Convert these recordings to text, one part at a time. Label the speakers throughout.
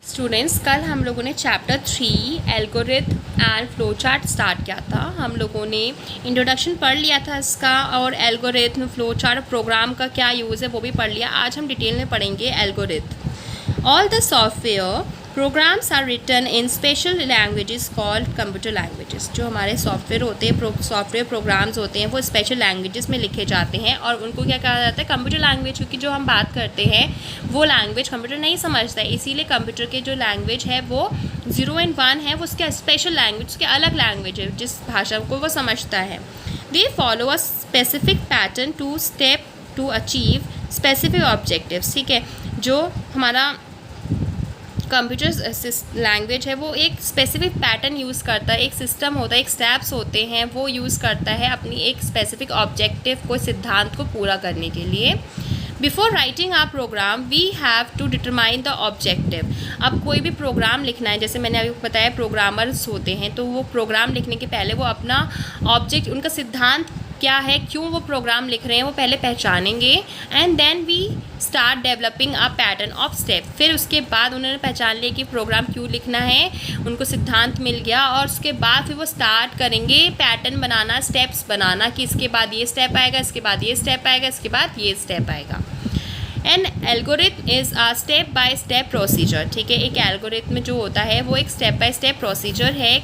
Speaker 1: Students, कल हम लोगों ने chapter 3 algorithm and flow chart start किया था। हम लोगों ने इंट्रोडक्शन पढ़ लिया था इसका, और एल्गोरिथम, फ्लो चार्ट, प्रोग्राम का क्या यूज़ है वो भी पढ़ लिया। आज हम डिटेल में पढ़ेंगे algorithm. All the software programs are written in special languages called computer languages. जो हमारे सॉफ्टवेयर होते हैं, सॉफ्टवेयर प्रोग्राम्स होते हैं, वो स्पेशल लैंग्वेजेस में लिखे जाते हैं और उनको क्या कहा जाता है, कंप्यूटर लैंग्वेज। क्योंकि जो हम बात करते हैं वो लैंग्वेज कंप्यूटर नहीं समझता है, इसीलिए कंप्यूटर के जो लैंग्वेज है वो 0 और 1 है, वो उसके स्पेशल लैंग्वेज, उसके अलग लैंग्वेज है जिस भाषा को वो समझता है। They follow a specific pattern to step to achieve specific objectives. ठीक है, जो हमारा कंप्यूटर लैंग्वेज है वो एक स्पेसिफिक पैटर्न यूज़ करता है, एक सिस्टम होता है, एक स्टेप्स होते हैं, वो यूज़ करता है अपनी एक स्पेसिफिक ऑब्जेक्टिव को, सिद्धांत को पूरा करने के लिए। Before writing a program we have to determine the objective. अब कोई भी प्रोग्राम लिखना है, जैसे मैंने अभी बताया प्रोग्रामर्स होते हैं, तो वो प्रोग्राम लिखने के पहले वो अपना ऑब्जेक्ट, उनका सिद्धांत क्या है, क्यों वो प्रोग्राम लिख रहे हैं, वो पहले पहचानेंगे। And then we start developing a pattern of step. फिर उसके बाद उन्होंने पहचान लिया कि प्रोग्राम क्यों लिखना है, उनको सिद्धांत मिल गया, और उसके बाद फिर वो स्टार्ट करेंगे पैटर्न बनाना, स्टेप्स बनाना, कि इसके बाद ये स्टेप आएगा, इसके बाद ये स्टेप आएगा, इसके बाद ये स्टेप आएगा। An algorithm is a step by step procedure. ठीक है, एक एल्गोरिथम जो होता है वो एक स्टेप बाय स्टेप प्रोसीजर है,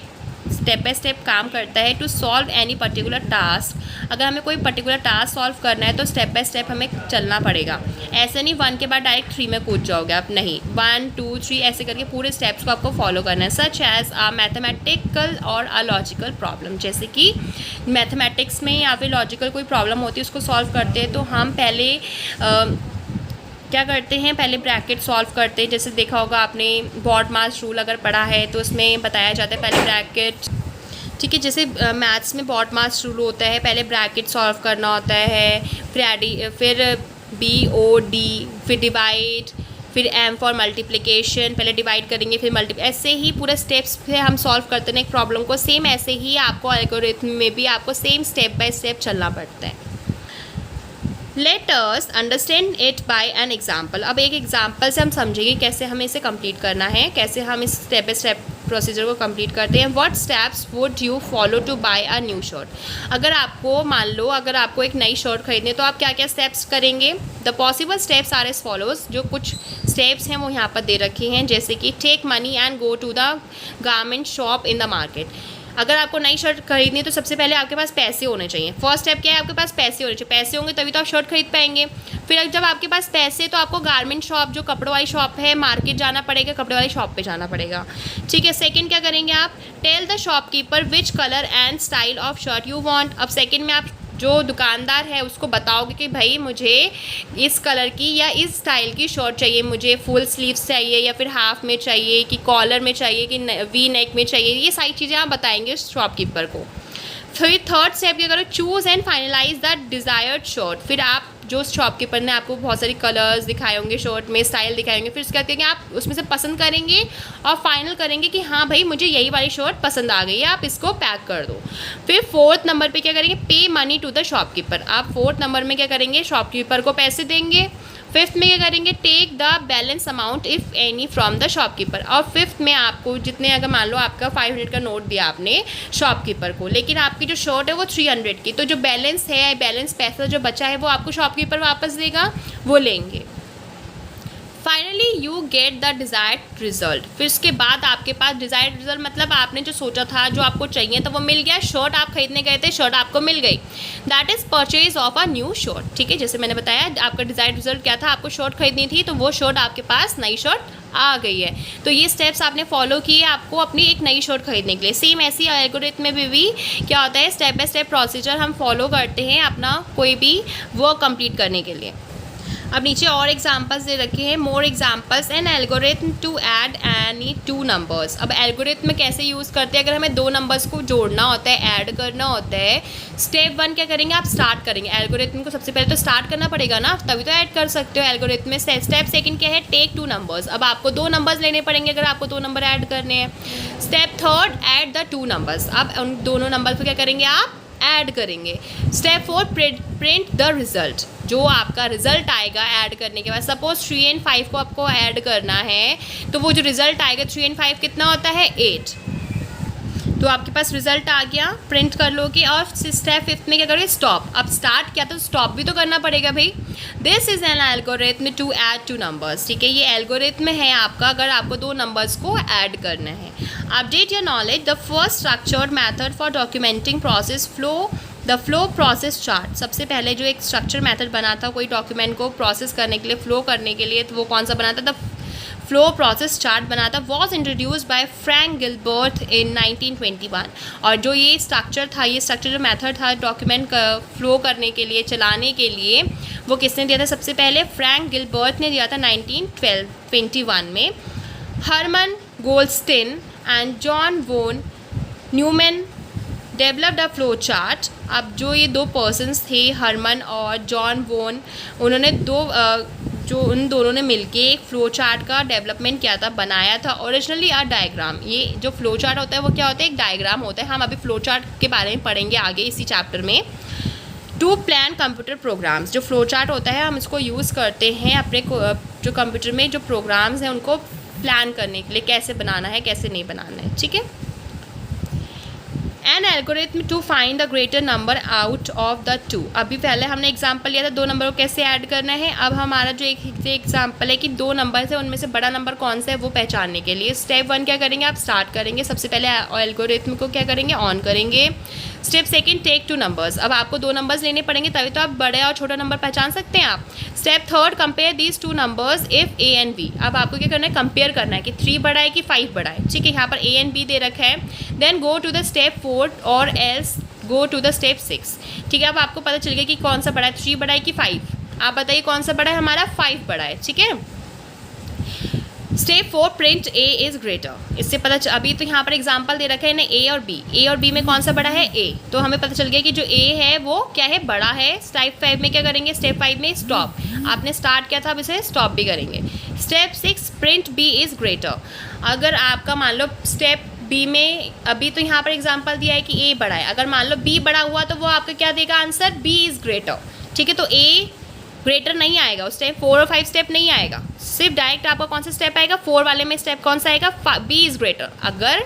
Speaker 1: स्टेप बाय स्टेप काम करता है to solve any particular task. अगर हमें कोई पर्टिकुलर टास्क सॉल्व करना है तो स्टेप बाय स्टेप हमें चलना पड़ेगा। ऐसे नहीं 1 के बाद डायरेक्ट 3 में कूद जाओगे आप, नहीं, 1 2 3 ऐसे करके पूरे स्टेप्स को आपको फॉलो करना है। सच एज अ मैथमेटिकल और अ लॉजिकल प्रॉब्लम, जैसे कि मैथमेटिक्स में या फिर लॉजिकल कोई प्रॉब्लम होती है, उसको सॉल्व करते हैं तो हम पहले क्या करते हैं, पहले ब्रैकेट सॉल्व करते हैं। जैसे देखा होगा आपने बॉडमास रूल अगर पढ़ा है तो उसमें बताया जाता है पहले ब्रैकेट। ठीक है, जैसे मैथ्स में बॉडमास रूल होता है, पहले ब्रैकेट सॉल्व करना होता है, फिर BOD, फिर डिवाइड, फिर M फॉर मल्टीप्लिकेशन, पहले डिवाइड करेंगे फिर ऐसे ही पूरे स्टेप्स से हम सॉल्व करते हैं एक प्रॉब्लम को। सेम ऐसे ही आपको एल्गोरिथम में भी आपको सेम स्टेप बाय स्टेप चलना पड़ता है। Let us understand it by an example. अब एक एग्जाम्पल से हम समझेंगे कैसे हमें इसे कंप्लीट करना है, कैसे हम इस स्टेप बाय स्टेप प्रोसीजर को कंप्लीट करते हैं। What steps would you follow to buy a new shirt. अगर आपको मान लो अगर आपको एक नई शर्ट खरीदनी है तो आप क्या क्या स्टेप्स करेंगे। The possible steps are as follows. जो कुछ स्टेप्स हैं वो यहाँ पर दे रखे हैं, जैसे कि take money and go to the garment shop in the market. अगर आपको नई शर्ट खरीदनी है तो सबसे पहले आपके पास पैसे होने चाहिए। फर्स्ट स्टेप क्या है, आपके पास पैसे होने चाहिए। पैसे होंगे तभी तो आप शर्ट खरीद पाएंगे। फिर जब आपके पास पैसे, तो आपको गारमेंट शॉप, जो कपड़ों वाली शॉप है, मार्केट जाना पड़ेगा, कपड़े वाली शॉप पे जाना पड़ेगा। ठीक है, सेकंड क्या करेंगे आप, tell the shopkeeper which colour and style of shirt you want. अब सेकंड में आप जो दुकानदार है उसको बताओगे कि भाई मुझे इस कलर की या इस स्टाइल की शर्ट चाहिए, मुझे फुल स्लीव्स चाहिए या फिर हाफ में चाहिए, कि कॉलर में चाहिए, कि वी नेक में चाहिए। ये सारी चीज़ें आप बताएंगे शॉपकीपर को। फिर थर्ड स्टेप क्या करो, choose and finalise the desired shirt. फिर आप जो शॉपकीपर ने आपको बहुत सारी कलर्स दिखाए होंगे शर्ट में, स्टाइल दिखाए होंगे, फिर उसके बाद आप उसमें से पसंद करेंगे और फाइनल करेंगे कि हाँ भाई मुझे यही वाली शर्ट पसंद आ गई है, आप इसको पैक कर दो। फिर फोर्थ नंबर पे क्या करेंगे, पे मनी टू द शॉपकीपर। आप फोर्थ नंबर में क्या करेंगे, शॉपकीपर को पैसे देंगे। फिफ्थ में क्या करेंगे, take the balance amount if any from the shopkeeper. और फिफ्थ में आपको जितने, अगर मान लो आपका 500 का नोट दिया आपने शॉपकीपर को, लेकिन आपकी जो शर्ट है वो 300 की, तो जो बैलेंस है, बैलेंस पैसा जो बचा है वो आपको शॉपकीपर वापस देगा, वो लेंगे। Finally you get the desired result. फिर उसके बाद आपके पास डिज़ायर्ड रिजल्ट मतलब आपने जो सोचा था, जो आपको चाहिए था वो मिल गया। शर्ट आप खरीदने गए थे, शर्ट आपको मिल गई, that is purchase of a new shirt. ठीक है, जैसे मैंने बताया आपका डिज़ायर्ड रिजल्ट क्या था, आपको शर्ट खरीदनी थी, तो वो शर्ट आपके पास, नई शर्ट आ गई है। तो ये स्टेप्स आपने फॉलो किए आपको अपनी एक नई शर्ट खरीदने के लिए। सेम ऐसी एल्गोरिथम में भी क्या होता है, स्टेप बाय स्टेप प्रोसीजर हम फॉलो करते हैं अपना कोई भी वर्क कंप्लीट करने के लिए। अब नीचे और एग्जांपल्स दे रखे हैं, more examples. An algorithm to add any 2 numbers. अब एल्गोरिथम में कैसे यूज़ करते हैं, अगर हमें 2 नंबर्स को जोड़ना होता है, ऐड करना होता है, स्टेप 1 क्या करेंगे, आप स्टार्ट करेंगे। एल्गोरिथम को सबसे पहले तो स्टार्ट करना पड़ेगा ना, तभी तो ऐड कर सकते हो एल्गोरिथम में। स्टेप सेकंड क्या है, टेक 2 नंबर्स। अब आपको 2 नंबर्स लेने पड़ेंगे अगर आपको 2 नंबर ऐड करने हैं। Step third, add the 2 numbers. अब उन दोनों नंबर को क्या करेंगे, आप ऐड करेंगे। Step 4, print the result. जो आपका रिजल्ट आएगा ऐड करने के बाद, सपोज 3 and 5 को आपको ऐड करना है, तो वो जो रिजल्ट आएगा 3 and 5 कितना होता है 8। तो आपके पास रिजल्ट आ गया, प्रिंट कर लोगे और स्टेप 5 में क्या करोगे, स्टॉप। अब स्टार्ट किया तो स्टॉप भी तो करना पड़ेगा भाई। This is an algorithm to add 2 numbers, ठीक है, ये एल्गोरिथम है आपका अगर आपको 2 नंबर्स को ऐड करना है। Update your knowledge, the first structured method for documenting process the flow process chart. सबसे पहले जो एक स्ट्रक्चर मेथड बना था कोई डॉक्यूमेंट को प्रोसेस करने के लिए, फ्लो करने के लिए, तो वो कौन सा बना था, द फ्लो प्रोसेस चार्ट बना था, was introduced by Frank Gilbert in 1921। और जो ये स्ट्रक्चर था, ये स्ट्रक्चर जो मेथड था डॉक्यूमेंट फ्लो करने के लिए, चलाने के लिए, वो किसने दिया था, सबसे पहले फ्रैंक गिलबर्ट ने दिया था 1921 में। Herman Goldstine and John von Neumann developed a flow chart. अब जो ये 2 पर्सन्स थे, हरमन और जॉन वोन, उन्होंने जो उन दोनों ने मिलके एक फ़्लो चार्ट का डेवलपमेंट किया था, बनाया था। ओरिजिनली अ डायग्राम, ये जो फ़्लो चार्ट होता है वो क्या होता है, एक डायग्राम होता है। हम अभी फ़्लो चार्ट के बारे में पढ़ेंगे आगे इसी चैप्टर में। टू प्लान कंप्यूटर प्रोग्राम्स, जो फ़्लो चार्ट होता है हम इसको यूज़ करते हैं अपने जो कंप्यूटर में जो प्रोग्राम्स हैं उनको प्लान करने के लिए, कैसे बनाना है कैसे नहीं बनाना है, ठीक है। An algorithm to find the greater number out of the 2। अभी पहले हमने एग्जांपल लिया था 2 नंबर को कैसे ऐड करना है। अब हमारा जो एक एग्जांपल है कि 2 नंबर है उनमें से बड़ा नंबर कौन सा है वो पहचानने के लिए स्टेप 1 क्या करेंगे, आप स्टार्ट करेंगे। सबसे पहले एल्गोरिथम को क्या करेंगे, ऑन करेंगे। Step 2 take 2 numbers. अब आपको 2 नंबर्स लेने पड़ेंगे तभी तो आप बड़े और छोटा नंबर पहचान सकते हैं आप। Step 3 compare these 2 numbers if A and B. अब आपको क्या करना है, कंपेयर करना है कि 3 बड़ा है कि 5 बड़ा है, ठीक है। यहाँ पर ए एंड बी दे रखा है। Then go to the step 4 और else go to the step 6, ठीक है। अब आपको पता चल गया कि कौन सा बड़ा है, 3 बड़ा है कि 5। आप बताइए कौन सा बड़ा है, हमारा 5 बड़ा है, ठीक है। Step 4 print A is greater. इससे पता अभी तो यहाँ पर एग्जांपल दे रखा है ना ए और बी में कौन सा बड़ा है, ए। तो हमें पता चल गया कि जो ए है वो क्या है, बड़ा है। स्टेप 5 में क्या करेंगे, स्टेप 5 में स्टॉप। आपने स्टार्ट किया था, अब इसे स्टॉप भी करेंगे। Step 6 print B is greater. अगर आपका मान लो स्टेप बी में अभी तो यहाँ पर एग्जांपल दिया है कि ए बड़ा है, अगर मान लो बी बड़ा हुआ तो वो आपका क्या देगा आंसर, बी इज़ ग्रेटर, ठीक है। तो ए ग्रेटर नहीं आएगा, उस स्टेप 4 और 5 स्टेप नहीं आएगा, सिर्फ डायरेक्ट आपका कौन सा स्टेप आएगा, 4 वाले में स्टेप कौन सा आएगा, बी इज़ ग्रेटर। अगर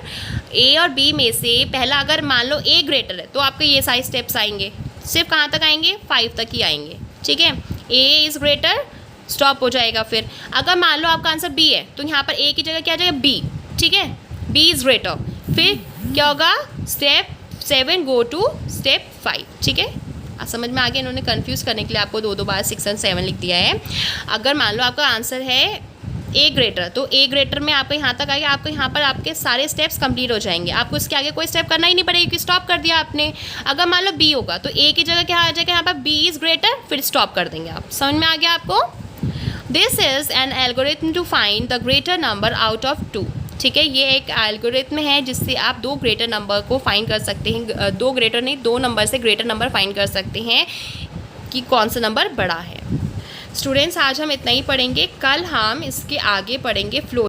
Speaker 1: ए और बी में से पहला अगर मान लो ए ग्रेटर है तो आपके ये सारे स्टेप्स आएंगे, सिर्फ कहाँ तक आएंगे, 5 तक ही आएंगे, ठीक है। ए इज़ ग्रेटर, स्टॉप हो जाएगा। फिर अगर मान लो आपका आंसर बी है तो यहाँ पर ए की जगह क्या आ जाएगा, बी, ठीक है, बी इज़ ग्रेटर। फिर क्या होगा, स्टेप 7 गो टू स्टेप 5, ठीक है। समझ में आ गया, इन्होंने कंफ्यूज करने के लिए आपको 2 बार 6 और 7 लिख दिया है। अगर मान लो आपका आंसर है ए ग्रेटर, तो ए ग्रेटर में आपको यहाँ तक आएगा, आपको यहाँ पर आपके सारे स्टेप्स कंप्लीट हो जाएंगे, आपको इसके आगे कोई स्टेप करना ही नहीं पड़ेगा क्योंकि स्टॉप कर दिया आपने। अगर मान लो बी होगा तो ए की जगह क्या आ जाएगा, यहाँ पर बी इज़ ग्रेटर, फिर स्टॉप कर देंगे आप। समझ में आ गया आपको। This is an algorithm to find the greater number out of 2, ठीक है। ये एक एल्गोरिथम है जिससे आप 2 ग्रेटर नंबर को फाइंड कर सकते हैं, 2 ग्रेटर नहीं 2 नंबर से ग्रेटर नंबर फाइंड कर सकते हैं कि कौन सा नंबर बड़ा है। स्टूडेंट्स आज हम इतना ही पढ़ेंगे, कल हम इसके आगे पढ़ेंगे फ्लो